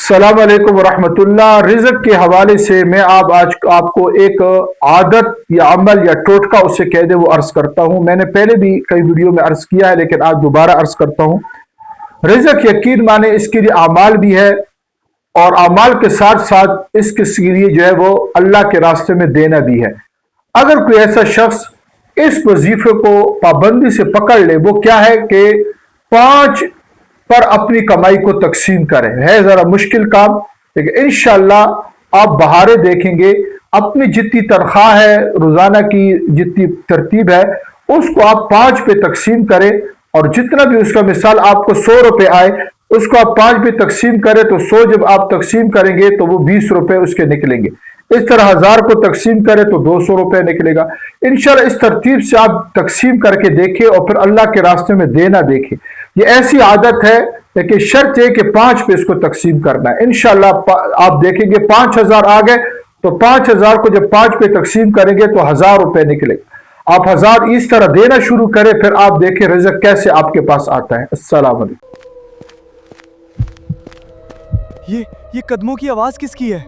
अस्सलाम वालेकुम रहमतुल्लाह। रिज़्क़ के हवाले से मैं आज आपको एक आदत या अमल या टोटका उसे कह दे वो अर्ज करता हूँ। मैंने पहले भी कई वीडियो में अर्ज किया है, लेकिन आज दोबारा अर्ज करता हूँ। रिज़्क़ यकीन माने इसके लिए अमाल भी है, और अमाल के साथ साथ इसके लिए जो है वो अल्लाह के रास्ते में देना भी है। अगर कोई ऐसा शख्स इस वजीफे को पाबंदी से पकड़ ले, वो क्या है कि 5 पर अपनी कमाई को तकसीम करें। है जरा मुश्किल काम, लेकिन इंशाअल्लाह आप बहारे देखेंगे। अपनी जितनी तनख्वाह है, रोजाना की जितनी तरतीब है, उसको आप 5 पे तकसीम करें, और जितना भी उसका मिसाल आपको 100 रुपए आए, उसको आप 5 पे तकसीम करें तो 100 जब आप तकसीम करेंगे तो वो 20 रुपए उसके निकलेंगे। इस तरह 1000 को तकसीम करें तो 200 रुपए निकलेगा। इंशाल्लाह इस तरतीब से आप तकसीम करके देखें और फिर अल्लाह के रास्ते में देना देखें। ये ऐसी आदत है, लेकिन शर्त है कि 5 पे इसको तकसीम करना है। इंशाल्लाह आप देखेंगे 5000 आ गए तो 5000 को जब 5 पे तकसीम करेंगे तो 1000 रुपए निकलेगा। आप 1000 इस तरह देना शुरू करें, फिर आप देखें रिज़्क़ कैसे आपके पास आता है। अस्सलाम वालेकुम। ये कदमों की आवाज किसकी है?